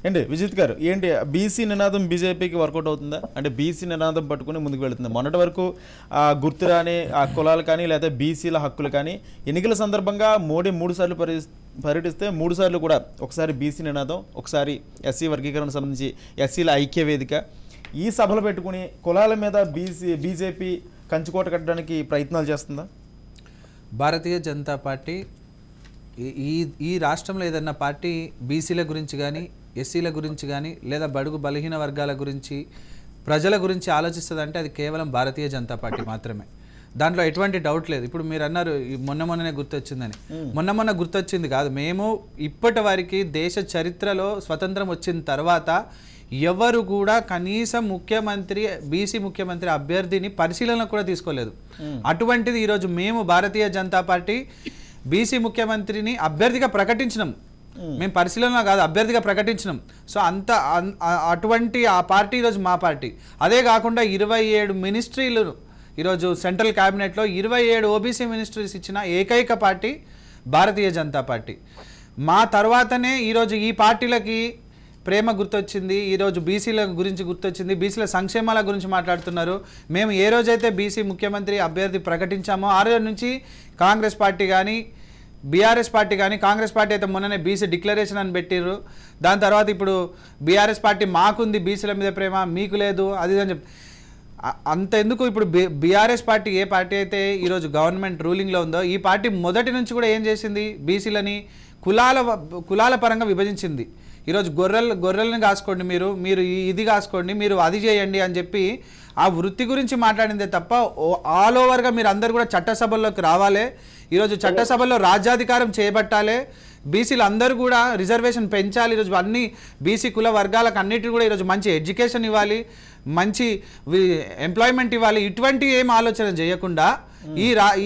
ఏంటి విజిత్ గారు, ఏంటి బీసీ నినాదం బీజేపీకి వర్కౌట్ అవుతుందా? అంటే బీసీ నినాదం పట్టుకుని ముందుకు వెళుతుంది. మొన్నటి వరకు గుర్తురాని కులాలు కానీ లేదా బీసీల హక్కులు కానీ ఎన్నికల సందర్భంగా మోడీ 3 సార్లు పర్యటిస్తే 3 సార్లు కూడా ఒకసారి బీసీ నినాదం, ఒకసారి ఎస్సీ వర్గీకరణ సంబంధించి ఎస్సీల ఐక్య వేదిక, ఈ సభలు పెట్టుకుని కులాల మీద బీజేపీ కంచుకోట కట్టడానికి ప్రయత్నాలు చేస్తుందా? భారతీయ జనతా పార్టీ ఈ రాష్ట్రంలో ఏదన్నా పార్టీ బీసీల గురించి కానీ ఎస్సీల గురించి కానీ లేదా బడుగు బలహీన వర్గాల గురించి ప్రజల గురించి ఆలోచిస్తుందంటే అది కేవలం భారతీయ జనతా పార్టీ మాత్రమే. దాంట్లో ఎటువంటి డౌట్ లేదు. ఇప్పుడు మీరు అన్నారు మొన్ననే గుర్తొచ్చిందని. మొన్న గుర్తొచ్చింది కాదు. మేము ఇప్పటి వరకు దేశ చరిత్రలో స్వతంత్రం వచ్చిన తర్వాత ఎవరు కూడా కనీసం బీసీ ముఖ్యమంత్రి అభ్యర్థిని పరిశీలన కూడా తీసుకోలేదు. అటువంటిది ఈరోజు మేము భారతీయ జనతా పార్టీ బీసీ ముఖ్యమంత్రిని అభ్యర్థిగా ప్రకటించినాం. మేము పరిశీలన కాదు, అభ్యర్థిగా ప్రకటించినాం. సో అటువంటి ఆ పార్టీ ఈరోజు మా పార్టీ. అదే కాకుండా 27 మినిస్ట్రీలు ఈరోజు సెంట్రల్ క్యాబినెట్లో 27 ఓబీసీ మినిస్ట్రీస్ ఇచ్చిన ఏకైక పార్టీ భారతీయ జనతా పార్టీ. మా తర్వాతనే ఈరోజు ఈ పార్టీలకి ప్రేమ గుర్తొచ్చింది, ఈరోజు బీసీల గురించి గుర్తొచ్చింది, బీసీల సంక్షేమాల గురించి మాట్లాడుతున్నారు. మేము ఏ రోజైతే బీసీ ముఖ్యమంత్రి అభ్యర్థి ప్రకటించామో ఆ రోజు నుంచి కాంగ్రెస్ పార్టీ కానీ బీఆర్ఎస్ పార్టీ కానీ, కాంగ్రెస్ పార్టీ అయితే మొన్ననే బీసీ డిక్లరేషన్ అని పెట్టిర్రు. దాని తర్వాత ఇప్పుడు బీఆర్ఎస్ పార్టీ మాకుంది బీసీల మీద ప్రేమ, మీకు లేదు అది అని చెప్పి అంతెందుకు. ఇప్పుడు బీఆర్ఎస్ పార్టీ ఏ పార్టీ అయితే ఈరోజు గవర్నమెంట్ రూలింగ్లో ఉందో ఈ పార్టీ మొదటి నుంచి కూడా ఏం చేసింది, బీసీలని కులాల పరంగా విభజించింది. ఈరోజు గొర్రెలను కాసుకోండి, మీరు ఇది కాసుకోండి, మీరు అది చేయండి అని చెప్పి ఆ వృత్తి గురించి మాట్లాడిందే తప్ప ఆల్ ఓవర్గా మీరు అందరు కూడా చట్టసభల్లోకి రావాలి, ఈరోజు చట్టసభల్లో రాజ్యాధికారం చేపట్టాలి, బీసీలు అందరూ కూడా రిజర్వేషన్ పెంచాలి, ఈరోజు అన్ని బీసీ కుల వర్గాలకు అన్నిటిని కూడా ఈరోజు మంచి ఎడ్యుకేషన్ ఇవ్వాలి, మంచి ఎంప్లాయ్మెంట్ ఇవ్వాలి, ఇటువంటి ఏం ఆలోచన చేయకుండా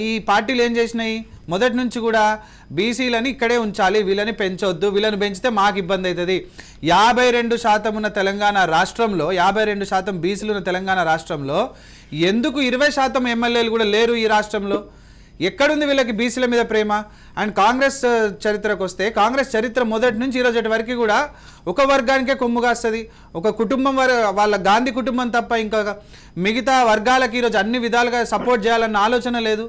ఈ పార్టీలు ఏం చేసినాయి, మొదటి నుంచి కూడా బీసీలని ఇక్కడే ఉంచాలి, వీళ్ళని పెంచొద్దు, వీళ్ళని పెంచితే మాకు ఇబ్బంది అవుతుంది. 52% ఉన్న తెలంగాణ రాష్ట్రంలో 52% బీసీలు ఉన్న తెలంగాణ రాష్ట్రంలో ఎందుకు 20% ఎమ్మెల్యేలు కూడా లేరు ఈ రాష్ట్రంలో? ఎక్కడుంది వీళ్ళకి బీసీల మీద ప్రేమ? అండ్ కాంగ్రెస్ చరిత్రకు వస్తే కాంగ్రెస్ చరిత్ర మొదటి నుంచి ఈరోజు వరకు కూడా ఒక వర్గానికే కొమ్ముగాస్తుంది, ఒక కుటుంబం వాళ్ళ గాంధీ కుటుంబం తప్ప ఇంకా మిగతా వర్గాలకి ఈరోజు అన్ని విధాలుగా సపోర్ట్ చేయాలన్న ఆలోచన లేదు.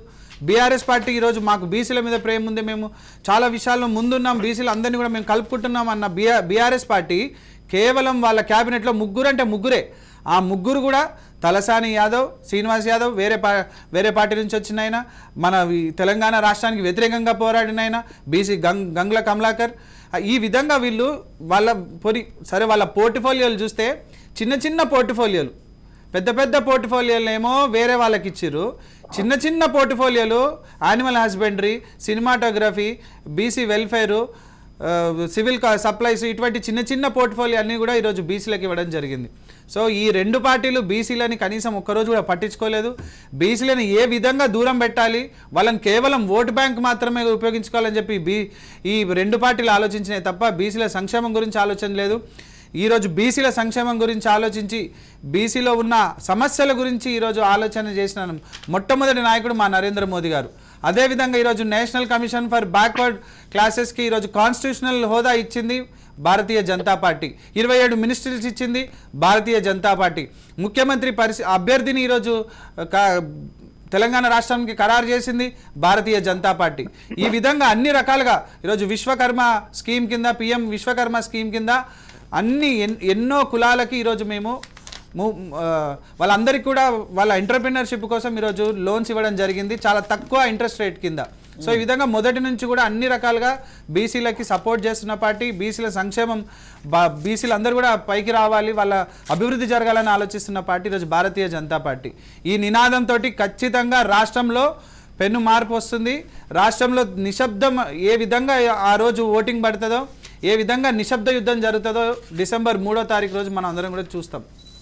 బీఆర్ఎస్ పార్టీ ఈరోజు మాకు బీసీల మీద ప్రేమ ఉంది, మేము చాలా విషయాల్లో ముందున్నాం, బీసీలు అందరినీ కూడా మేము కలుపుకుంటున్నాం అన్న బీఆర్ఎస్ పార్టీ కేవలం వాళ్ళ క్యాబినెట్లో ముగ్గురు అంటే ముగ్గురే. ఆ ముగ్గురు కూడా తలసాని యాదవ్, శ్రీనివాస్ యాదవ్ వేరే పార్టీ నుంచి వచ్చిన ఆయన, మన తెలంగాణ రాష్ట్రానికి వ్యతిరేకంగా పోరాడిన ఆయన బీసీ గంగుల కమలాకర్. ఈ విధంగా వీళ్ళు వాళ్ళ పోర్ట్ఫోలియోలు చూస్తే చిన్న పోర్ట్ఫోలియోలు, పెద్ద పోర్ట్ఫోలియోలు ఏమో వేరే వాళ్ళకి ఇచ్చిర్రు, చిన్న పోర్ట్ఫోలియోలు animal husbandry, cinematography, BC welfare, civil supplies, ఇటువంటి చిన్న పోర్ట్ఫోలియో అన్నీ కూడా ఈరోజు బీసీలకు ఇవ్వడం జరిగింది. సో ఈ రెండు పార్టీలు బీసీలని కనీసం ఒక్కరోజు కూడా పట్టించుకోలేదు. బీసీలను ఏ విధంగా దూరం పెట్టాలి, వాళ్ళని కేవలం ఓటు బ్యాంక్ మాత్రమే ఉపయోగించుకోవాలని చెప్పి ఈ రెండు పార్టీలు ఆలోచించినాయి తప్ప బీసీల సంక్షేమం గురించి ఆలోచన లేదు. ఈరోజు బీసీల సంక్షేమం గురించి ఆలోచించి బీసీలో ఉన్న సమస్యల గురించి ఈరోజు ఆలోచన చేసిన మొట్టమొదటి నాయకుడు మా నరేంద్ర మోదీ గారు. అదేవిధంగా ఈరోజు నేషనల్ కమిషన్ ఫర్ బ్యాక్వర్డ్ క్లాసెస్కి ఈరోజు కాన్స్టిట్యూషనల్ హోదా ఇచ్చింది భారతీయ జనతా పార్టీ, 27 మినిస్ట్రీస్ ఇచ్చింది భారతీయ జనతా పార్టీ, ముఖ్యమంత్రి అభ్యర్థిని ఈరోజు తెలంగాణ రాష్ట్రానికి ఖరారు చేసింది భారతీయ జనతా పార్టీ. ఈ విధంగా అన్ని రకాలుగా ఈరోజు విశ్వకర్మ స్కీమ్ కింద, పిఎం విశ్వకర్మ స్కీమ్ కింద ఎన్నో కులాలకి ఈరోజు మేము వాళ్ళందరికీ కూడా వాళ్ళ ఎంటర్‌ప్రెన్యూర్‌షిప్ కోసం ఈరోజు లోన్స్ ఇవ్వడం జరిగింది చాలా తక్కువ ఇంట్రెస్ట్ రేట్ కింద. సో ఈ విధంగా మొదటి నుంచి కూడా అన్ని రకాలుగా బీసీలకి సపోర్ట్ చేస్తున్న పార్టీ, బీసీల సంక్షేమం, బీసీలు అందరూ కూడా పైకి రావాలి, వాళ్ళ అభివృద్ధి జరగాలని ఆలోచిస్తున్న పార్టీ ఈరోజు భారతీయ జనతా పార్టీ. ఈ నినాదంతో ఖచ్చితంగా రాష్ట్రంలో పెను మార్పు వస్తుంది. రాష్ట్రంలో నిశ్శబ్దం ఏ విధంగా ఆ రోజు ఓటింగ్ పడుతుందో, ఏ విధంగా నిశ్శబ్ద యుద్ధం జరుగుతుందో డిసెంబర్ 3వ తారీఖు రోజు మనం అందరం కూడా చూస్తాం.